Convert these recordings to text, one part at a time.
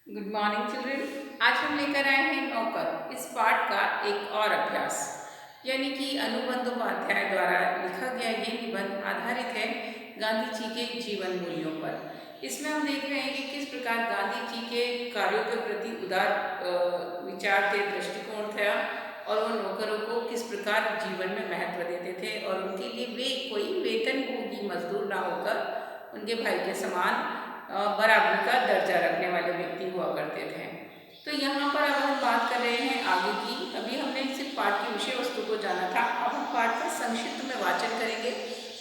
Good morning children. आज हम लेकर आए हैं नौकर इस पाठ का एक और अभ्यास, यानी कि अनुबंध उपाध्याय द्वारा लिखा गया ये निबंध आधारित है गांधी जी के जीवन मूल्यों पर। इसमें हम देख रहे हैं कि किस प्रकार गांधी जी के कार्यों के प्रति उदार विचार थे, दृष्टिकोण था, और वो नौकरों को किस प्रकार जीवन में महत्व देते थे और उनके लिए वे कोई वेतनभोगी मजदूर ना होकर उनके भाई के समान बराबरी का दर्जा रखने वाले व्यक्ति हुआ करते थे। तो यहाँ पर अब हम बात कर रहे हैं आगे की। अभी हमने सिर्फ पाठ की विषय वस्तु को जाना था, अब हम पाठ का संक्षिप्त में वाचन करेंगे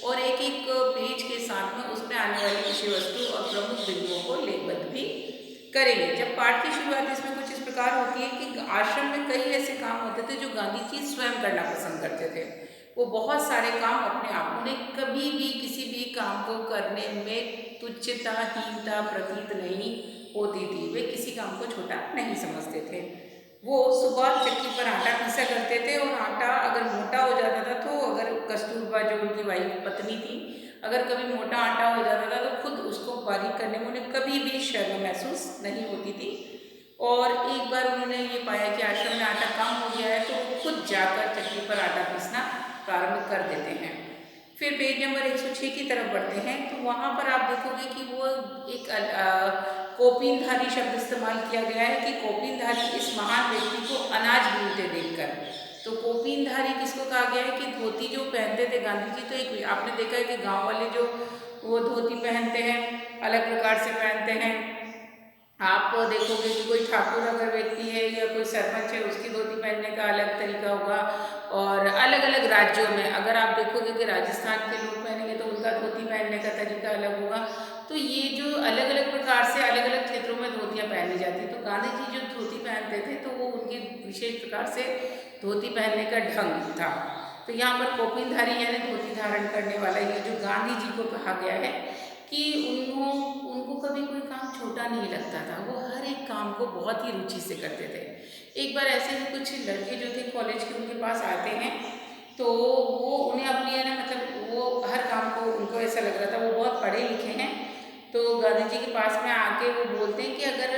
और एक एक पेज के साथ में उसमें आने वाली विषय वस्तु और प्रमुख बिंदुओं को लेखबद्ध भी करेंगे। जब पाठ की शुरुआत इसमें कुछ इस प्रकार होती है कि आश्रम में कई ऐसे काम होते थे जो गांधी जी स्वयं करना पसंद करते थे। वो बहुत सारे काम अपने आप, उन्हें कभी भी किसी भी काम को करने में तुच्छता हीनता प्रतीत नहीं होती थी। वे किसी काम को छोटा नहीं समझते थे। वो सुबह चक्की पर आटा पीसा करते थे और आटा अगर मोटा हो जाता था तो अगर कस्तूरबा जो उनकी वाइफ पत्नी थी, अगर कभी मोटा आटा हो जाता था तो खुद उसको बारीक करने में उन्हें कभी भी शर्म महसूस नहीं होती थी। और एक बार उन्होंने ये पाया कि आश्रम में आटा कम हो गया है तो वो खुद जाकर चक्की पर आटा पीसना प्रारंभ कर देते हैं। फिर पेज नंबर 106 की तरफ बढ़ते हैं तो वहाँ पर आप देखोगे कि वो एक कोपीनधारी शब्द इस्तेमाल किया गया है कि कोपीनधारी इस महान व्यक्ति को अनाज बीनते देखकर। तो कोपीनधारी किसको कहा गया है कि धोती जो पहनते थे गांधी जी, तो एक आपने देखा है कि गांव वाले जो वो धोती पहनते हैं अलग प्रकार से पहनते हैं। आप देखोगे कि कोई ठाकुर अगर व्यक्ति है या कोई सरपंच है उसकी धोती पहनने का अलग तरीका होगा। और अलग अलग राज्यों में अगर आप देखोगे कि राजस्थान के लोग पहनेंगे तो उनका धोती पहनने का तरीका अलग होगा। तो ये जो अलग अलग प्रकार से अलग अलग क्षेत्रों में धोतियाँ पहनी जाती, तो गांधी जी जो धोती पहनते थे तो वो उनकी विशेष प्रकार से धोती पहनने का ढंग था। तो यहाँ पर कोपिनधारी यानी धोती धारण करने वाला ये जो गांधी जी को कहा गया है कि उनको कभी कोई काम छोटा नहीं लगता था। वो हर एक काम को बहुत ही रुचि से करते थे। एक बार ऐसे ही कुछ लड़के जो थे कॉलेज के उनके पास आते हैं तो वो उन्हें अपनी है ना, मतलब वो हर काम को उनको ऐसा लग रहा था वो बहुत पढ़े लिखे हैं। तो गांधी जी के पास में आके वो बोलते हैं कि अगर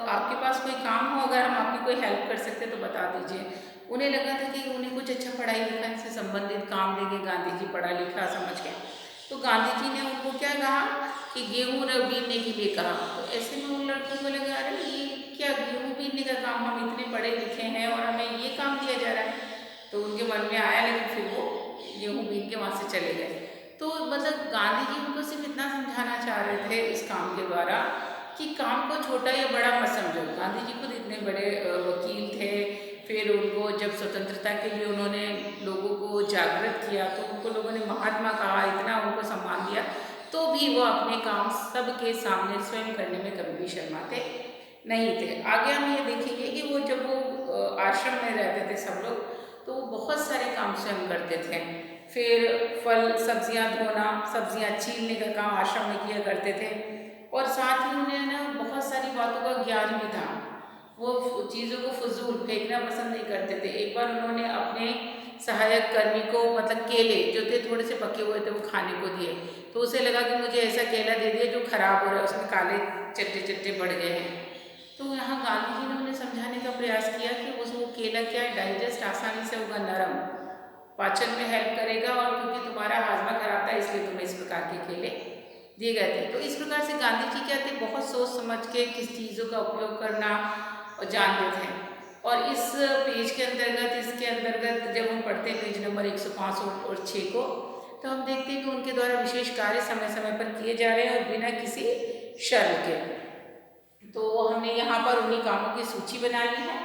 आपके पास कोई काम हो, अगर हम आपकी कोई हेल्प कर सकते तो बता दीजिए। उन्हें लगा था कि उन्हें कुछ अच्छा पढ़ाई लिखाई से संबंधित काम देंगे गांधी जी, पढ़ा लिखा समझ के। तो गांधी जी ने उनको क्या कहा कि गेहूँ बीनने के लिए कहा। तो ऐसे में उन लड़कों को लगा अरे ये क्या गेहूँ बीनने का काम, हम इतने पढ़े लिखे हैं और हमें ये काम दिया जा रहा है। तो उनके मन में आया, लेकिन फिर वो गेहूँ बीन के वहाँ से चले गए। तो मतलब गांधी जी उनको सिर्फ इतना समझाना चाह रहे थे इस काम के द्वारा कि काम को छोटा या बड़ा मत समझो। गांधी जी खुद इतने बड़े वकील थे। फिर उनको जब स्वतंत्रता के लिए उन्होंने लोगों को जागृत किया तो उनको लोगों ने महात्मा कहा, इतना उनको सम्मान दिया, तो भी वो अपने काम सबके सामने स्वयं करने में कभी भी शर्माते नहीं थे। आगे हम ये देखेंगे कि वो जब वो आश्रम में रहते थे सब लोग, तो वो बहुत सारे काम स्वयं करते थे। फिर फल सब्जियां धोना, सब्जियां छीलने का काम आश्रम में किया करते थे। और साथ ही उन्हें ना बहुत सारी बातों का ज्ञान भी था। वो चीज़ों को फजूल फेंकना पसंद नहीं करते थे। एक बार उन्होंने अपने सहायक कर्मी को मतलब केले जो थे थोड़े से पके हुए थे वो खाने को दिए, तो उसे लगा कि मुझे ऐसा केला दे दिया जो खराब हो रहा है, उसमें काले चट्टे चट्टे बढ़ गए हैं। तो यहाँ गांधी जी ने उन्हें समझाने का प्रयास किया कि वो केला क्या है, डाइजेस्ट आसानी से होगा, नरम, पाचन में हेल्प करेगा, और क्योंकि तुम्हारा हाजमा खराब था इसलिए तुम्हें इस प्रकार के केले दिए गए थे। तो इस प्रकार से गांधी जी क्या थे, बहुत सोच समझ के किस चीज़ों का उपयोग करना और जानते थे। और इस पेज के अंतर्गत, इसके अंतर्गत जब हम पढ़ते हैं पेज नंबर 105 और 6 को, तो हम देखते हैं कि उनके द्वारा विशेष कार्य समय समय पर किए जा रहे हैं और बिना किसी शर्म के। तो हमने यहाँ पर उन्हीं कामों की सूची बना ली है,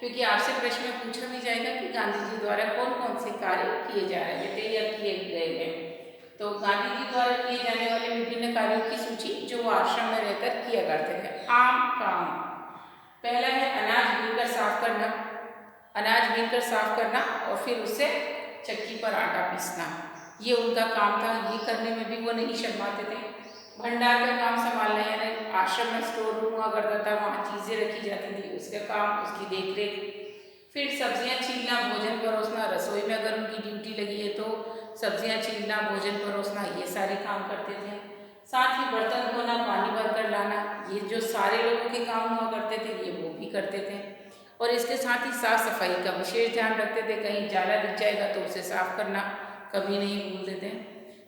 क्योंकि आपसे प्रश्न में पूछा भी जाएगा कि गांधी जी द्वारा कौन कौन से कार्य किए जा रहे थे या किए गए हैं। तो गांधी जी द्वारा किए जाने वाले विभिन्न कार्यों की सूची जो वो आश्रम में रहकर किया करते थे। आम काम, पहला है अनाज बीनकर साफ करना। अनाज बीनकर साफ करना और फिर उससे चक्की पर आटा पीसना, ये उनका काम था। ये करने में भी वो नहीं शर्माते थे। भंडार का काम संभालना, यानी आश्रम में स्टोर रूम हुआ करता था, वहाँ चीज़ें रखी जाती थी, उसका काम, उसकी देख रेख। फिर सब्जियां छीलना, भोजन परोसना, रसोई में अगर उनकी ड्यूटी लगी है तो सब्जियां छीलना, भोजन परोसना, ये सारे काम करते थे। साथ ही बर्तन धोना, पानी भर कर लाना, ये जो सारे लोगों के काम हुआ करते थे ये वो भी करते थे। और इसके साथ ही साफ सफाई का विशेष ध्यान रखते थे, कहीं जाला दिख जाएगा तो उसे साफ करना कभी नहीं भूलते थे।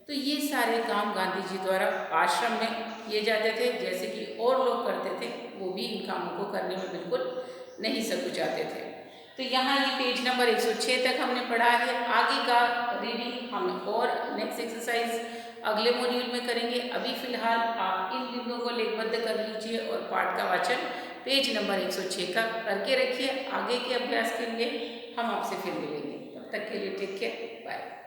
तो ये सारे काम गांधी जी द्वारा आश्रम में किए जाते थे, जैसे कि और लोग करते थे वो भी इन कामों को करने में बिल्कुल नहीं सकुचाते थे। तो यहाँ ये पेज नंबर 106 तक हमने पढ़ा है। आगे का रीडिंग हम और नेक्स्ट एक्सरसाइज अगले मॉड्यूल में करेंगे। अभी फिलहाल आप इन बिंदुओं को लेखबद्ध कर लीजिए और पाठ का वाचन पेज नंबर 106 का करके रखिए। आगे के अभ्यास के लिए हम आपसे फिर मिलेंगे, तब तक के लिए टेक केयर, बाय।